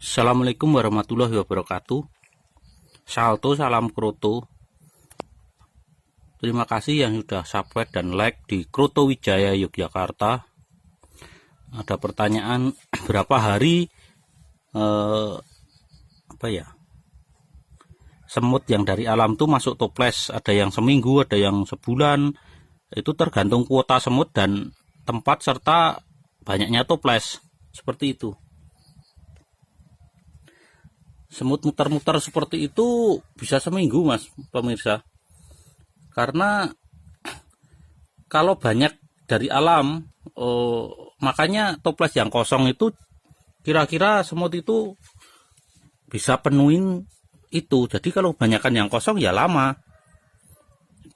Assalamualaikum warahmatullahi wabarakatuh. Salto, salam kroto. Terima kasih yang sudah subscribe dan like di Kroto Wijaya Yogyakarta. Ada pertanyaan berapa hari semut yang dari alam tuh masuk toples? Ada yang seminggu, ada yang sebulan. Itu tergantung kuota semut dan tempat serta banyaknya toples. Seperti itu. Semut muter-muter seperti itu bisa seminggu, Mas pemirsa. Karena kalau banyak dari alam, makanya toples yang kosong itu kira-kira semut itu bisa penuhin itu. Jadi kalau banyakkan yang kosong ya lama.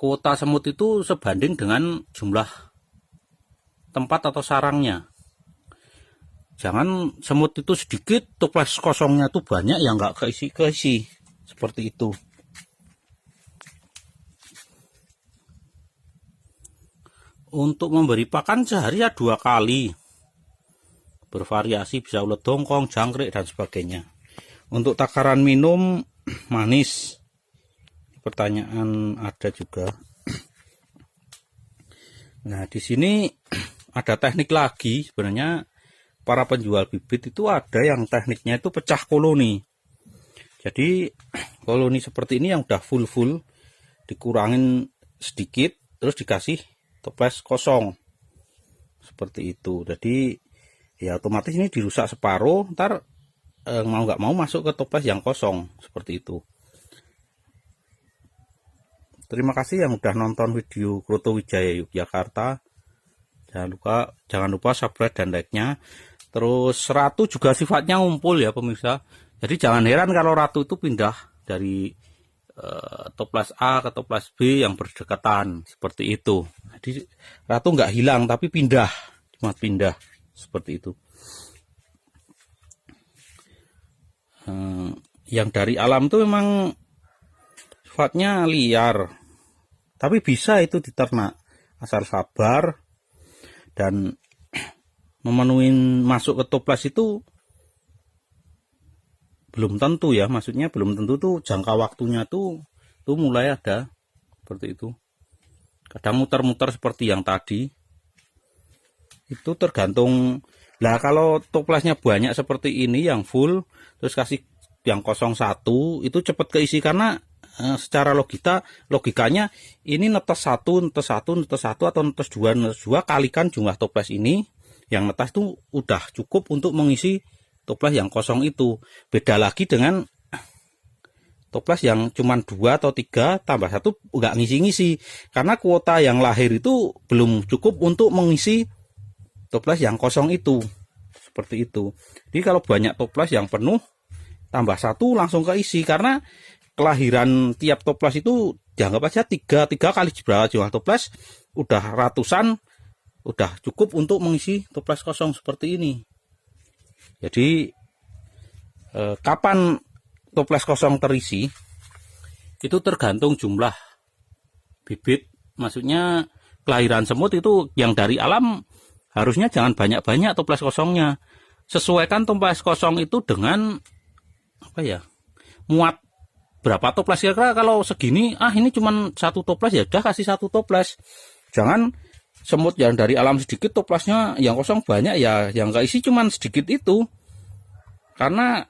Kuota semut itu sebanding dengan jumlah tempat atau sarangnya. Jangan semut itu sedikit, toples kosongnya itu banyak, yang nggak keisi. Seperti itu. Untuk memberi pakan sehari ya 2 kali. Bervariasi, bisa ulet dongkong, jangkrik, dan sebagainya. Untuk takaran minum manis. Pertanyaan ada juga. Nah, di sini ada teknik lagi sebenarnya. Para penjual bibit itu ada yang tekniknya itu pecah koloni. Jadi koloni seperti ini yang udah full dikurangin sedikit, terus dikasih toples kosong seperti itu. Jadi ya otomatis ini dirusak separuh, ntar mau nggak mau masuk ke toples yang kosong seperti itu. Terima kasih yang udah nonton video Kroto Wijaya Yogyakarta. Jangan lupa subscribe dan like-nya. Terus ratu juga sifatnya ngumpul ya pemirsa. Jadi jangan heran kalau ratu itu pindah dari toples A ke toples B yang berdekatan seperti itu. Jadi ratu nggak hilang tapi pindah, cuma pindah seperti itu. Yang dari alam itu memang sifatnya liar, tapi bisa itu diternak asal sabar dan memenuhi masuk ke toples itu belum tentu ya, maksudnya belum tentu tuh jangka waktunya tuh mulai ada seperti itu. Kadang muter-muter seperti yang tadi. Itu tergantung. Lah kalau toplesnya banyak seperti ini yang full, terus kasih yang 01 itu cepat keisi karena secara logikanya ini netes 1 atau netes 2 kalikan jumlah toples ini. Yang netas itu udah cukup untuk mengisi toples yang kosong itu. Beda lagi dengan toples yang cuma 2 atau 3 tambah 1 nggak ngisi-ngisi. Karena kuota yang lahir itu belum cukup untuk mengisi toples yang kosong itu. Seperti itu. Jadi kalau banyak toples yang penuh, tambah 1 langsung keisi. Karena kelahiran tiap toples itu dianggap aja 3 kali berapa jumlah toples, udah ratusan, udah cukup untuk mengisi toples kosong seperti ini. Jadi kapan toples kosong terisi itu tergantung jumlah bibit. Maksudnya kelahiran semut itu yang dari alam harusnya jangan banyak-banyak toples kosongnya. Sesuaikan toples kosong itu dengan muat berapa toples. Kira-kira kalau segini, ini cuma 1 toples, ya udah kasih 1 toples. Jangan semut yang dari alam sedikit, toplesnya yang kosong banyak, ya yang gak isi cuman sedikit itu. Karena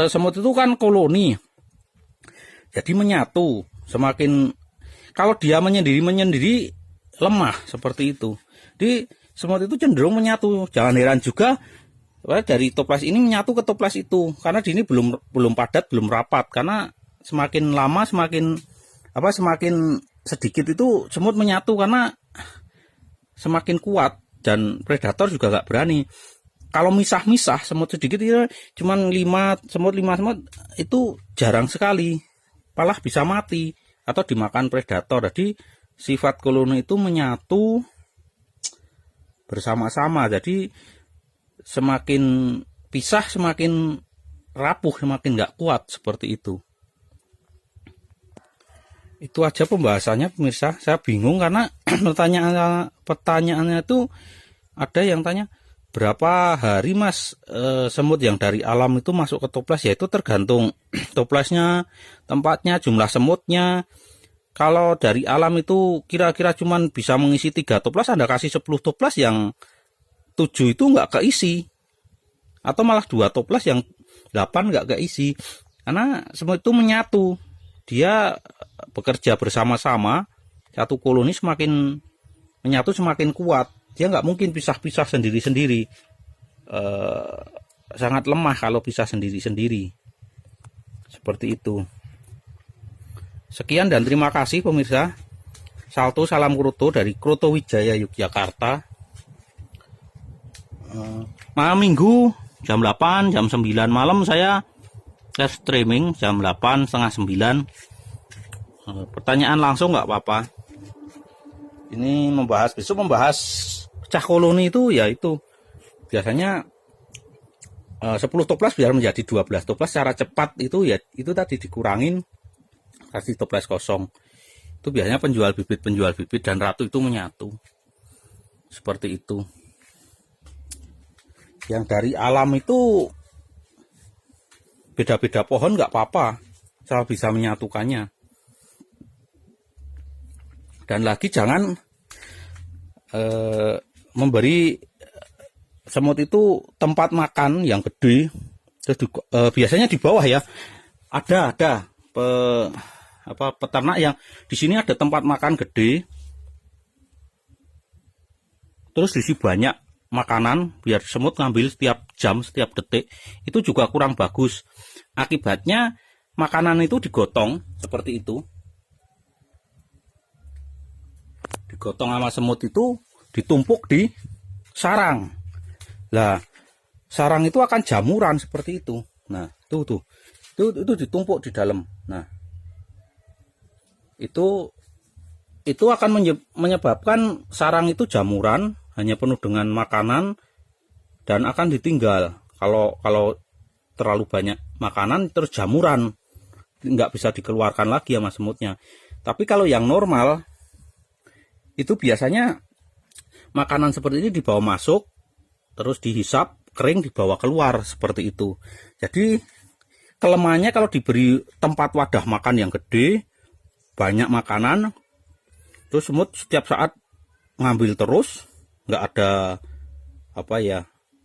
semut itu kan koloni, jadi menyatu. Semakin kalau dia menyendiri lemah seperti itu. Jadi semut itu cenderung menyatu. Jangan heran juga dari toples ini menyatu ke toples itu, karena di ini belum padat, belum rapat. Karena semakin lama semakin sedikit itu semut menyatu, karena semakin kuat dan predator juga gak berani. Kalau misah-misah semut sedikit itu cuman 5 semut itu jarang sekali, malah bisa mati atau dimakan predator. Jadi sifat koloni itu menyatu bersama-sama. Jadi semakin pisah semakin rapuh, semakin gak kuat seperti itu. Itu aja pembahasannya pemirsa. Saya bingung karena pertanyaannya itu ada yang tanya berapa hari mas semut yang dari alam itu masuk ke toples? Ya itu tergantung toplesnya, tempatnya, jumlah semutnya. Kalau dari alam itu kira-kira cuman bisa mengisi 3 toples, Anda kasih 10 toples, yang 7 itu nggak keisi, atau malah 2 toples yang 8 nggak keisi. Karena semut itu menyatu, dia bekerja bersama-sama, satu koloni semakin menyatu semakin kuat. Dia nggak mungkin pisah-pisah sendiri-sendiri. Sangat lemah kalau pisah sendiri-sendiri. Seperti itu. Sekian dan terima kasih pemirsa. Salto salam kroto dari Kroto Wijaya Yogyakarta. Malam minggu jam 8, jam 9 malam saya live streaming jam 8, setengah 9. Pertanyaan langsung nggak apa-apa. Ini besok membahas pecah koloni itu, ya itu biasanya 10 toples biar menjadi 12 toples secara cepat itu, ya itu tadi dikurangin, kasih toples kosong. Itu biasanya penjual bibit dan ratu itu menyatu. Seperti itu. Yang dari alam itu beda-beda pohon nggak apa-apa, saya bisa menyatukannya. Dan lagi jangan memberi semut itu tempat makan yang gede. Terus biasanya di bawah ya ada peternak yang di sini ada tempat makan gede, terus diisi banyak makanan biar semut ngambil setiap jam, setiap detik. Itu juga kurang bagus. Akibatnya makanan itu digotong seperti itu, digotong sama semut itu, ditumpuk di sarang. Lah, sarang itu akan jamuran seperti itu. Nah, itu ditumpuk di dalam. Nah, itu akan menyebabkan sarang itu jamuran, hanya penuh dengan makanan dan akan ditinggal. Kalau terlalu banyak makanan terus jamuran, nggak bisa dikeluarkan lagi sama semutnya. Tapi kalau yang normal itu biasanya makanan seperti ini dibawa masuk, terus dihisap, kering, dibawa keluar seperti itu. Jadi kelemahannya kalau diberi tempat wadah makan yang gede, banyak makanan, terus semut setiap saat ngambil terus, nggak ada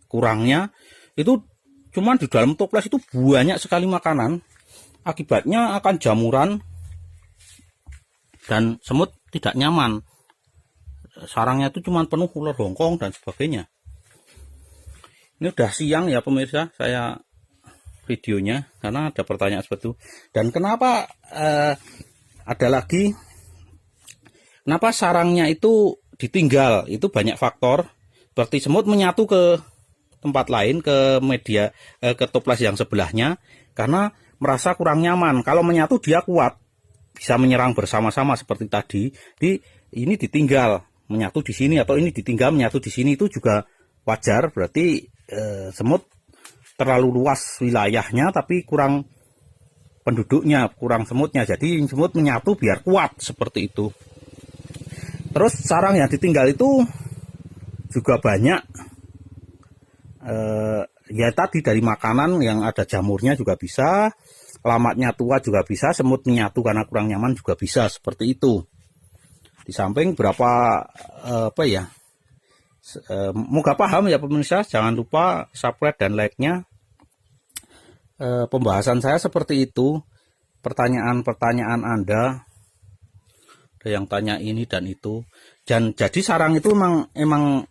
kurangnya. Itu cuman di dalam toples itu banyak sekali makanan, akibatnya akan jamuran dan semut tidak nyaman. Sarangnya itu cuma penuh ular hongkong dan sebagainya. Ini udah siang ya pemirsa, saya videonya karena ada pertanyaan seperti itu. Dan kenapa ada lagi, kenapa sarangnya itu ditinggal? Itu banyak faktor, seperti semut menyatu ke tempat lain, ke ke toples yang sebelahnya karena merasa kurang nyaman. Kalau menyatu dia kuat, bisa menyerang bersama-sama seperti tadi. Ini ditinggal menyatu di sini, atau ini ditinggal menyatu di sini, itu juga wajar. Berarti semut terlalu luas wilayahnya tapi kurang penduduknya, kurang semutnya. Jadi semut menyatu biar kuat seperti itu. Terus sarang yang ditinggal itu juga banyak ya tadi dari makanan yang ada jamurnya juga bisa, lamatnya tua juga bisa, semut menyatu karena kurang nyaman juga bisa seperti itu. Di samping berapa moga paham ya pemirsa, jangan lupa subscribe dan like-nya. Pembahasan saya seperti itu. Pertanyaan-pertanyaan Anda, ada yang tanya ini dan itu. Dan jadi sarang itu emang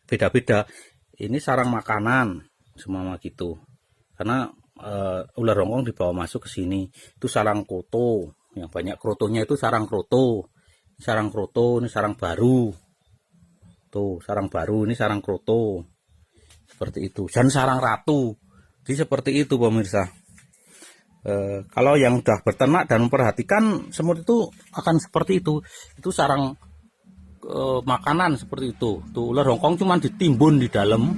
beda-beda. Ini sarang makanan semua gitu. Karena ular hongkong dibawa masuk ke sini. Itu sarang kroto, yang banyak krotonya itu sarang kroto. Sarang kroto, ini sarang baru. Tuh, sarang baru, ini sarang kroto. Seperti itu. Dan sarang ratu. Jadi seperti itu pemirsa. Kalau yang sudah berternak dan memperhatikan, semut itu akan seperti itu. Itu sarang makanan seperti itu. Tuh, ular hongkong cuma ditimbun di dalam,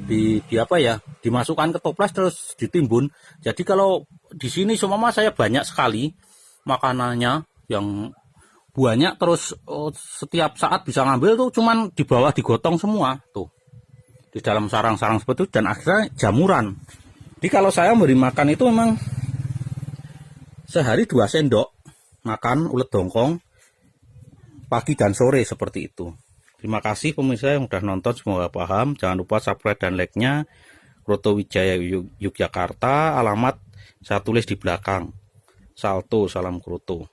dimasukkan ke toples terus ditimbun. Jadi kalau di sini semua saya banyak sekali makanannya yang banyak, terus setiap saat bisa ngambil tuh, cuman di bawah digotong semua tuh. di dalam sarang-sarang seperti itu, dan akhirnya jamuran. Jadi kalau saya memberi makan itu memang sehari 2 sendok makan ulet dongkong pagi dan sore seperti itu. Terima kasih pemirsa yang sudah nonton, semoga paham. Jangan lupa subscribe dan like-nya. Kroto Wijaya Yogyakarta, alamat saya tulis di belakang. Salto, salam kroto.